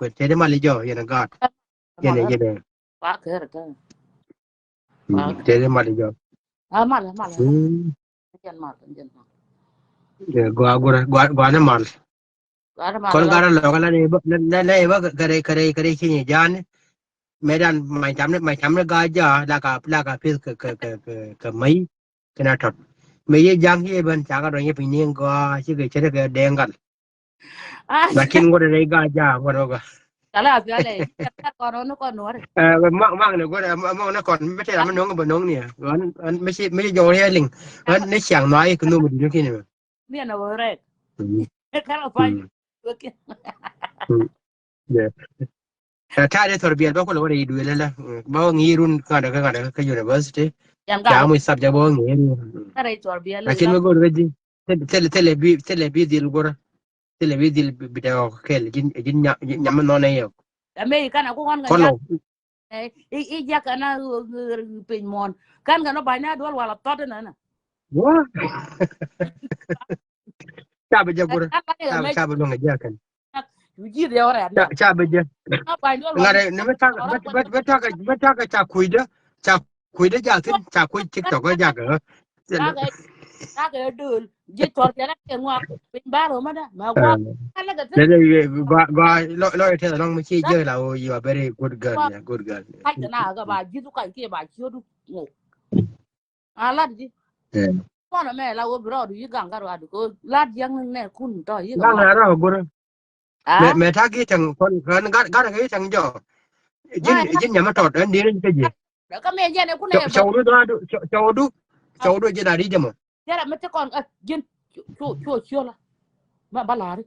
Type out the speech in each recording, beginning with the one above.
quên thế mà lý do yana god yana quá cái rồi thế mà lý do mà dân gua na mal mà kon gara lo kala ne ba kare chini jan medan mai tam ga ja la ka pil ka mai kana tot me ye jang ye ban cha ga ro ye pinin go chi ke chere ga dengal lakin go re ga ja go ga cả là phía này nó còn nữa đấy mang ne go mang na kon me te man no ga no ni me yo ye ling ne xiang nói ku no mu di ki ni miền nào rồi cái là phải ta de torbiyan ba ko lo wari duwe la ba ngi run ka university yang ja ga mu sab ja bo ngi cái này chọn bia lên lakin go reji tele bi dil bida ko kel jin nyam no ne yo Amerika nào cũng ngon ko gần lo i ja kana pin mon kan ga no banya dol wala tot na na wa cha ba ja gora cha ba lo ngi ja kan ji de ora ya cha ba ja na ba dol wala ngare ne ta ka cha kuida ja tin cha kui tiktok ga ja ga ta ga dul je tor ya ke ngwa pin ba ro ma da ma gwa ala ga lo te long mi chi je la you are very good girl yeah good girl hai ta na ga ba ji tu kai ke ba chi du ngo ala di con là mẹ là ô bro đi gang cái rồi cô lát giang này kun to ý gang na ro gor me ta ki chang kon ga ga chang jo jin nyama tot an di ni ke ji cái mẹ giang này kun này chau du je da ri jamo thế là mấy cái con giang chua là mà bà là đi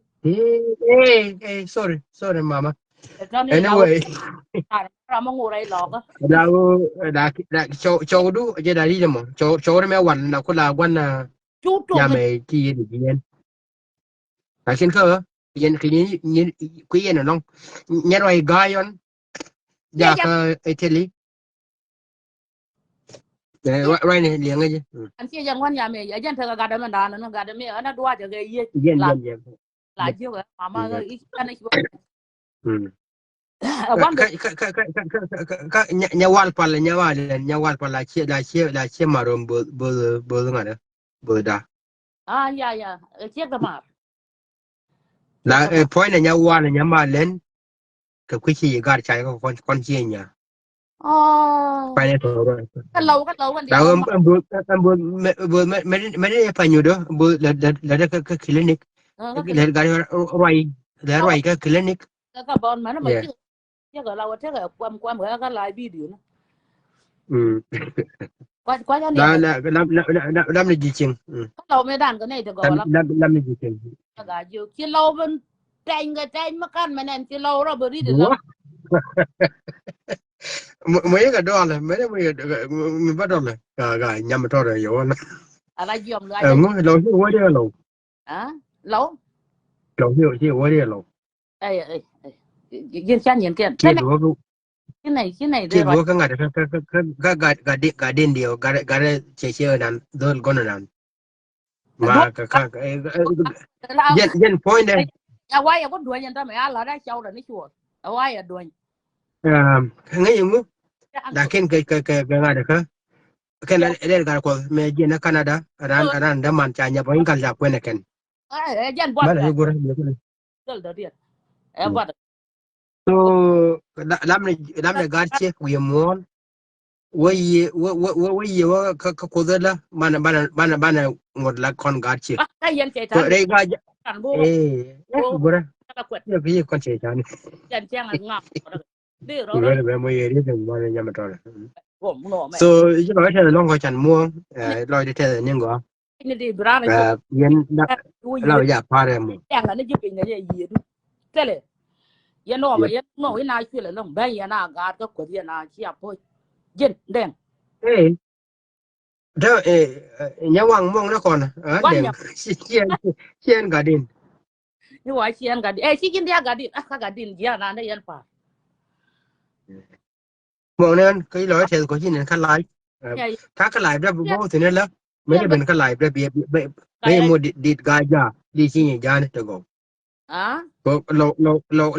sorry mama anyway ra mà ngồi đây lọt á da chau du je da ri jamo chau me wan na ko la wan na ya me ki ni yen lakin ka yen ki ni ku yen no nya roi gayon ya ka eteli right này liền ngay chứ anh kia dân quan nhà mẹ ở dân thằng gà đâm đàn nó gà đâm mẹ ở nó đua cho cái gì là chưa vậy mà ít anh ấy nhà wal pala chia mà rồi bơ ngà đó bơ đà dạ chiếc đó mà là point này nhà wal nhà mà lên cái quý chị gà chạy con chia nhà phải này thôi cái lâu anh đâu mấy phải nhiều đó là cái clinic là cái cái clinic cái bọn mà nó mới chứ cái lâu thế cái quam cái lại video nó quá cho nên là làm gì chừng cái lâu mới đàn cái này thì gọi là làm gì chừng cái gì cái lâu bên tranh mà căn mà nên cái lâu rồi beri được mấy cái đó là mấy mình bắt đầu là cái nhầm thôi rồi hiểu không? Là dòm lại. Lâu chứ quá đi lâu. Lâu? Lâu chứ quá đi lâu. Dân cha nhìn tiền. Cái này đây rồi. Cái đèn điều cái chơi đàn đơn con đàn. Mà cái dân point đây. Why có đuổi nhân ta mày là đã châu là nó chuột. Why đuổi. Ngay như đã khen cái ngài được không? Cái này đây là cái mà dân ở Canada ran đã man cha nhập vào cái là quên cái. Dân bắt. So làm này gar che ku yemon wai ka ko da bana ngod la kon gar che. To dai ga gura. Ya bi kon che tan. Dân chang ngọc. Rồi mới đi đến bao nhiêu mà rồi. So, you know, cái long cái chân mua, lôi đi theo những cái. Yên lâu giờ phá ra mua. Đang là nó giúp mình cái gì đó. Thế này, yên nó mà yên nó cái nào chuyện là nó bây giờ nào gạt cái quần yên nào chỉ áp thôi. Yên đen. Đó nhà hoàng mong nó còn đen. Chiên gà đin. Nhưng mà chiên gà đin. Chỉ kiến gà đin, các gà đin giờ nào đây yên phá. Mọi người cái lối theo có gì nên khăn lại các cái lại đó vô thì nên là mấy cái bên cái lại đó bị mua địt gai ra đi chi nhỉ ra này được không à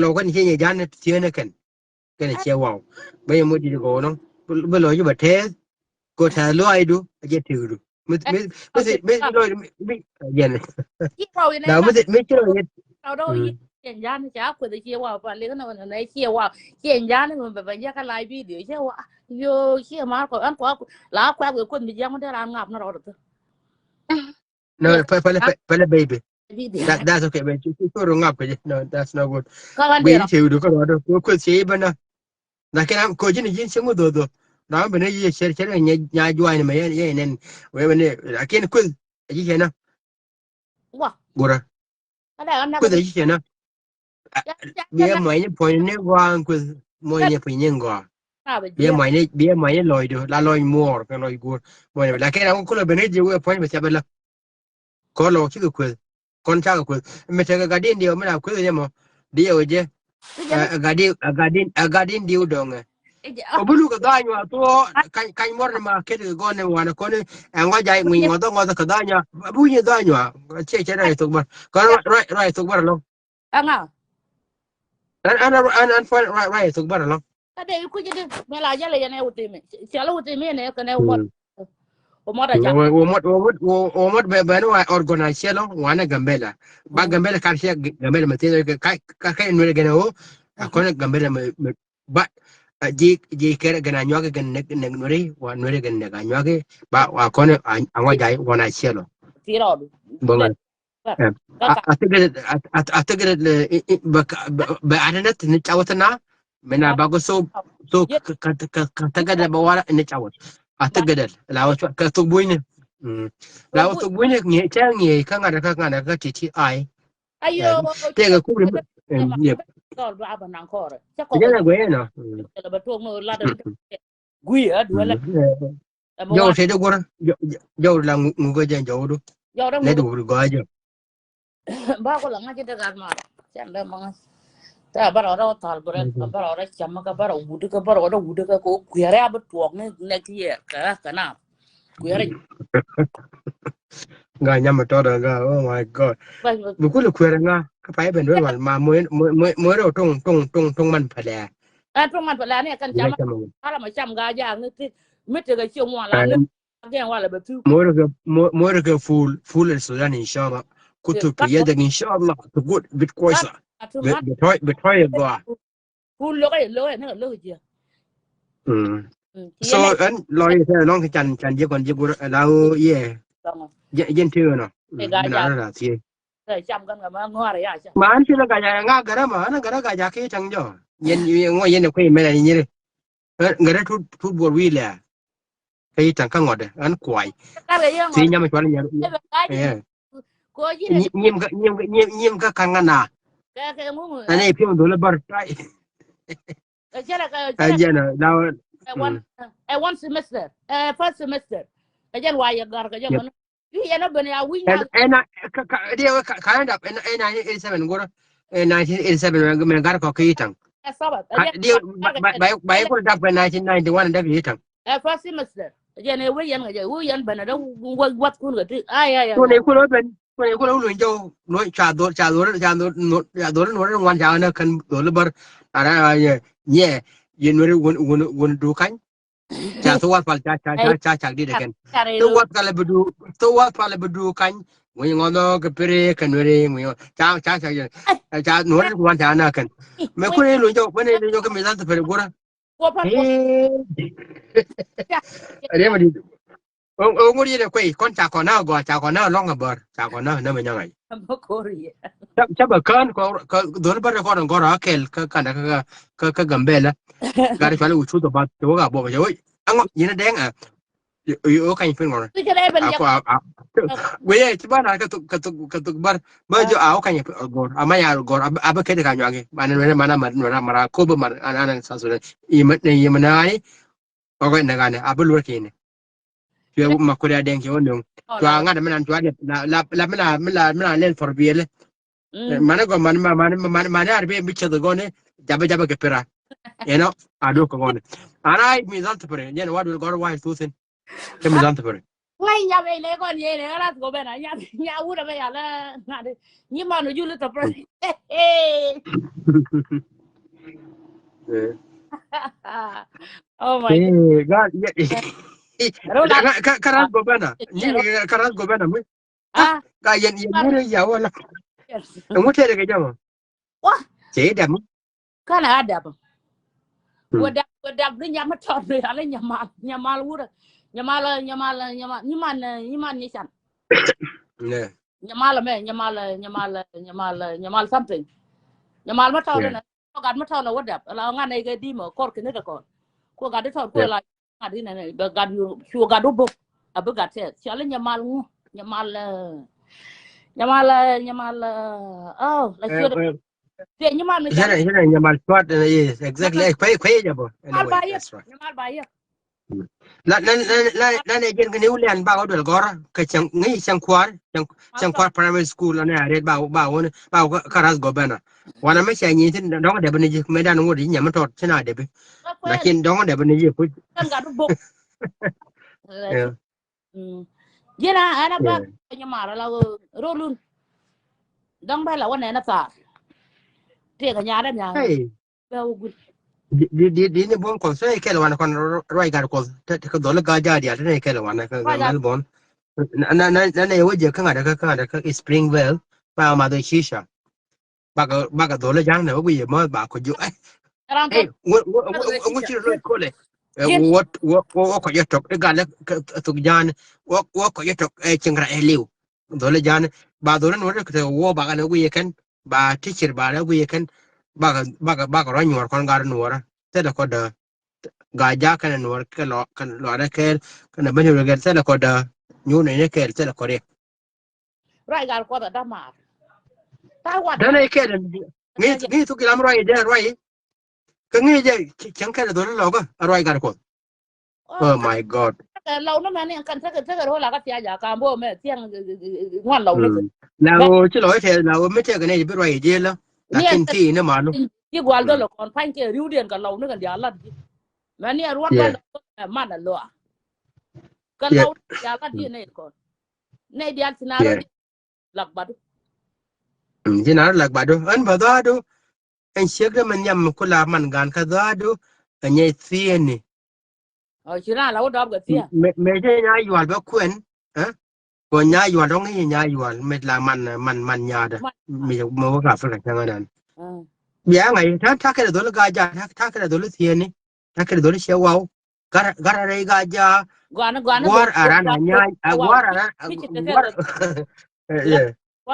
lo kan che jan tie na kan che wow bây giờ mới đi go no bây giờ như vậy thế cô thà lo ai du je tu du mới lo mới yen chia vào này nào mới chơi vào đâu hiện ra nó chả quên được chia vào và lấy cái nào này chia vào hiện ra nó mình phải cái live video chia vào vô chia mà còn ăn quá lá qua cái quân bị giăng nó làm ngập nó rồi được no phải baby video that's okay but you rung up no that's not good các anh we đi tu du ko do ko che bana na kan ko jini jin semu do đó bên đây chơi chơi nhà juai này mấy cái nên vậy bên đây akin kun gì thế nào wow gura cái này anh đang kun gì thế nào bia mấy cái point này quang kun mỗi cái point này quang bia mấy cái lôi được là lôi more cái lôi gura mỗi này là cái nào cũng là bên đây chơi point mà xem là có lôi chứ kun con cháu kun mình chơi cái garden điều mới là kun gì mà điều chứ garden điều dong Obulu ka danya to kan mor ma ke go ne wana ko ne angwa jai ngwi ngodo ngodo ka danya bu ni danya che rai to bar ko rai to bar lo anh à an rai to bar lo cái đấy cứ chứ mẹ lại giờ này ưu tiên sẽ là ưu tiên này cái này một là chậm o mot be no organize lo wana gambela ba gambela kan sia gambela mate ka no le gano ko ne gambela ba ji kere gana nyoge gan nek nuri wa nuri gan nek nyoge ba wa kono angwa jai wana cielo tiro bonga atigre ba ananet ni chawatana mena bago so tagada ba wala ni chawat atigre lawa ka to buine lawa to buine ni changi ka ngada ka titi ai ayo tega ku ni còn ba bản năng khó rồi chắc cái này quên nó là bắt tuồng nó là đơn quỷ ở đuôi là dầu sẽ đâu qua dầu là người dân dầu đâu do đó lấy đủ gọi chứ ba có lần ngay trên cái mà chẳng đâu mà ta bắt đầu đó thal bữa bắt đầu đó chăm cái bắt đầu udah cái cố quỷ ra bắt tuồng này kia cái nào quỷ ra nggak nyampe todo nggak oh my god buku lu kue nggak kepai bendul mà mới đâu tung man pada trong mặt là này cần chăm là mà chăm gà giang nữa thì biết được cái chiều ngoan là cái ngoan là bật mới được full el sudan inshallah kutu piyada inshallah to good bit koisa betoy go full lối nó lối gì so an lawyer thế long chan je kon je gur lao ye dân chưa nó mình nói là gì chăm con mà ngoa đấy à mà anh chưa là gà ngã gà mà nó gà cái thằng cho dân ngoài dân được quay mấy này như thế người ta thu bùa vi là cái thằng cá ngọt anh quậy thì nhà mình cho nó nhiễm cái khăn ngăn à anh ấy phim đồ là bật tay anh dân là đâu one semester first semester cái dân ngoài giờ cái dân iya no bene awi na dia kan da en 1987 gora 1987 men gar ko kitang dia bai ko da 1991 da kitang first semester ya ne we yan ga we yan bana da wat kun ga ai ko ne ko lo jo no cha do no wan cha na kan do bar ara ye yin won du kan cha tu wat pal cha di de kan tu wat kala bedu kan ngoi ngono ke pere kan were ngoi cha no wan cha na kan me ko ne lo jo ke me dan pere gora ade ma di ngori de koi kon cha ko na long a bar cha ko na me ngai cha ba kan ko do bar ko ron gora kel ka gambela gari fale uchu to ba to ga bo ba oi ang yin deng à yo kan fin ngor we ti ba na ka tu bar ba jo a kan gor ama ya gor aba ke de ka nyange mana mara ko ba mar anan sa so i mana ai o ga na ga ne aba lu ke ne yo ma ko da deng ke won to nga da mana to la mana len for biele mana go mana arbe bi che go ne jaba ke pera you ado ko ngone ana mi zan to pare yen wadu gor wa tu sin ke mi zan to pare ngay nhà về lấy con gì này là của bên này nhà u là bây giờ là ngã đi nhưng mà nó du lịch tập oh my god karas gobana ni karas gobana mu ka yen mure ya wala mu tere ke jama wah ce da mu kana ada ba wada ni nyama ton ni ala nyamal wura nyamal ni san ne nyamal something nyamal ma taw na ko gad ma taw na wada la nga ne ga di mo kor ke ne da ko gad taw ko la ngadi ne ba gad yu gad bo abu gad se chala nyamal oh la sure te nyamal me yana nyamal twat yes exactly kai jabo nyamal ba ya la ne gen ne ulian ba odol gora ka chang ngi chang kwar primary school ne are ba won ba karas gobana wana me chanyi tin dong de bani me dan ngodi nyama tot china de be lakin dong de bani ku kan gad bo jena ana ba nyamal la rolun dong ba la wana na ta te ka nya da nya di ni bon ko sai ke wana kon roi gar ko te ko dol ga ja dia ne ke wana ka melbourne na ne woje kan da ka springvale ba ma do shisha ba ga dol jang ne wo ye mo ba ko ju eh wo chi roi ko le wo ko ye tok ga le tu jan wo ko ye tok chingra eliu dol jan ba dol no ko wo ba ga ne wo ye kan ba teacher ba le wo ye kan baga ro nyuor kon gar nuora te da ko da ga ja kan nuor ke lo kan lo da ke kan ba ni ga te da ko da nyu ne ke te da ko re rai gar ko da ma ta wa da ne ke da ni tu kilam roi de roi ka ngi je chang ke da do lo ga roi gar ko oh my god lâu nó mà nên cần thế rồi là cái tia giả cam bố mẹ tiếng ngoan lâu đấy lao chứ lỗi thế lao mới chơi cái này biết roi je lo lakin ti ne ma no cái gwal đó là còn phanh cái riu điện cả lâu nó cần giả lật mà nè ruột cái mà là lọ cái lâu giả lật đi này còn này dia xin nào lạc bát xin nào lạc bát anh bảo đó đâu anh xếp cái mình nhầm cô làm mình gan cái đó đâu anh nhảy xiên nè chỉ là lâu đó cái xiên mấy cái nhà yuan bao quên hả còn nhà yuan đó cái nhà yuan mấy là mình nhà đó mình mua cà phê cái này biar ngai ta kira dole gaja ta kira dole tieni ta kira dole shewau gara rai gaja war arana nya war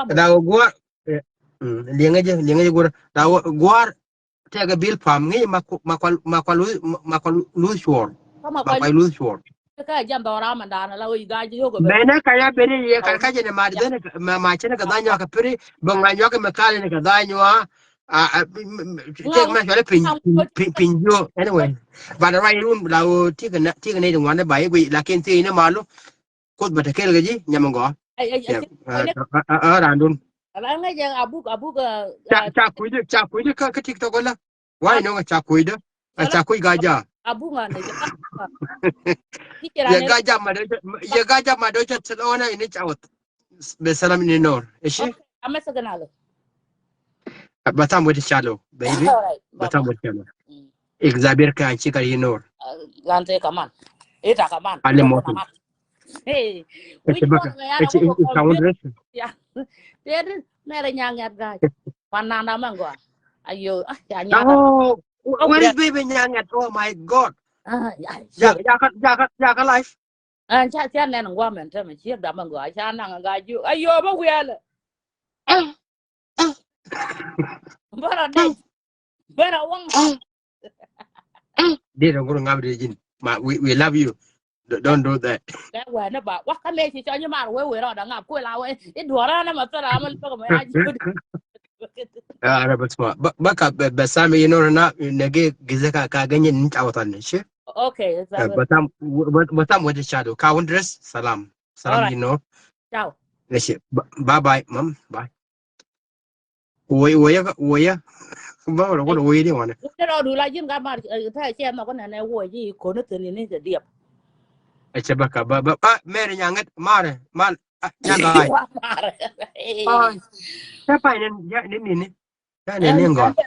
da war lianga gor da war ta ga bil pam ngi makwalu shor makwalu shor cái jam đó ra mà đàn là ơi gaja yo cái bena kaya beri ya karkaje ne ma chene ka danyo ka piri bonganyo ka makale ne ka danyo take my pinjo anyway but right room lao take này đừng ngoan bài quỷ là kiên trì nó mà lúc cốt bật cái gì nhầm ngõ ở đàn luôn là ngay giờ abu cha quý được cái tiktok là why nó cha quý đó cha quý gaja abu ngan ya gaja mà đôi chân selo này ini chawat besalam ini nor ishi amma saganalo batam with shallow baby batam with shallow exabir kan chika yinor lante kaman eta kaman ale moto hey which one ya der mere nyangat ga panana mangwa ayo ya nya where is baby nyangat oh my god ya ka life cha nen ngwa men ta me chiek da mangwa cha nang ga ju ayo ba wiele Bara wang. Dia don't go ngam dijin. Ma we love you. Don't do that. Cái quê nó bảo, cái mẹ chỉ cho nhưng mà quê rồi đã ngập quê lao ấy, ít đùa ra nó mà tôi làm mình có mấy ai chịu. Rabbit smart. Baka besame you know na nege gizeka ka ganyen ntawatan shi. Okay, batam with the shadow. Ka wondress salam. Salam you know. Ciao. Bye bye mom. Bye. Oya. Ba rồi có oya đi mà. Cái đó đủ là dân cả mà thay xem mà con này oya gì cô nó tự nhiên nó điệp. Coba kabar mere nyanget mare mal nyagai siapa ini ya ini ya ini enggak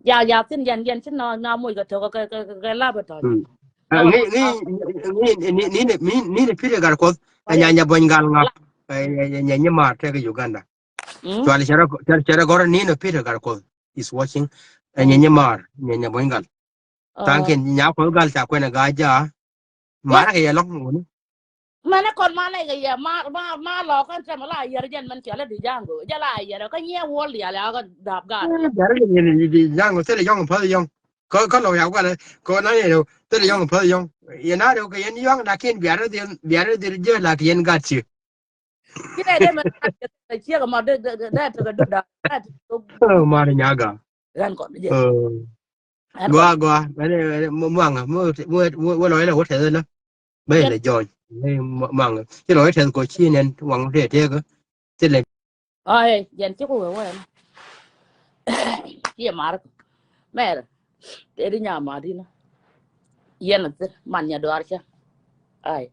ya tin yan tin na mo ga to ga la ba to ni pire gar ko nyanya bongal ngap nyanya mar te Uganda Chuali chara gora ni no pire gar ko is watching nyanya mar nyanya bongal tanken nya ko gal ta ko na gaja mara ya lok nguni mana kon mana ga ya ma lo kan ta mala ya jan man kala di jango jala ya ka nye wol ya la ga dab ga Biar ni di jango te le yong pa yong ko lo ya ko ko na ye te le yong pa yong ye na ro ke yen yong na ken biar de je la ke yen gat chi kide de man ta ci ga ma de ta ga da ma nya ga ran ko je gua bene mo lo la wo te la be le joy mang cái lo te ko chi nen wang de te ga te le ai jan ci ko wa ki mar mer te di nya ma di na yen te man nya do ar cha ai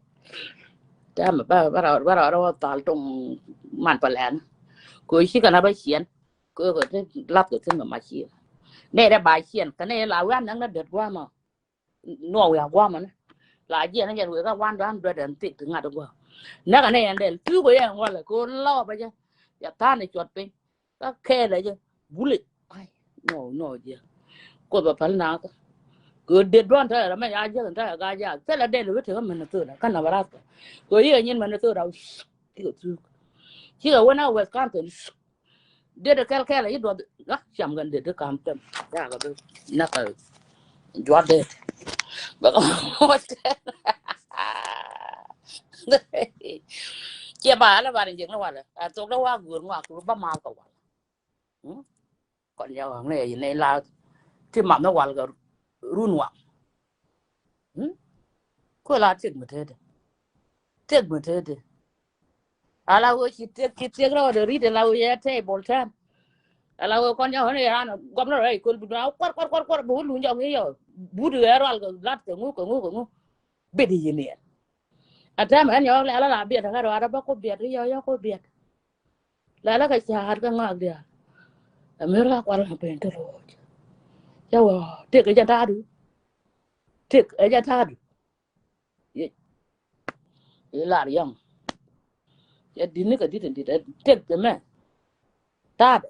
ta ma ba ra tal tong man pa len ko shi kana ba xiên ko te lap ko te ma xiên nè đã bài xiên cái này là quan năng nó được qua mà nô ya qua mà là gì nó nhận cái quan đó được đến tiệc ngặt được qua nè cái này anh để cứ bây giờ qua là cô lo bây giờ ya ta này chuột pin các khe này chứ vũ lực ai nô gì cô bà phải nào cứ để đoan thế là mấy ai chứ thế là gai ra thế là đây là cái thứ mình tự là cái nào vào đó rồi giờ nhìn mình tự đâu chỉ là when I was content dia de kel itu jam kan dia de kantem ya ga nak jual deh bakal chia ba là ba những nó là tôi đó qua vườn qua tôi bắt mal cầu còn nhau này là thì mà nó qua là run qua có là tiếc một thế đấy ala wo tiếc rồi để đi là wo thế bol tham ala wo con nhau này ăn gom nó rồi con nó quát bún luôn nhau nghe rồi bún được rồi lát cái ngu biết gì nè ada mà nhau là biết là rồi ada có biết rồi ya có biết là cái chả cái ngạc dia mới là quan là bên đó rồi cháu tiếc cái ta được tiếc cái ta được là gì không ya đi nữa cái đi tiếc cái mẹ ta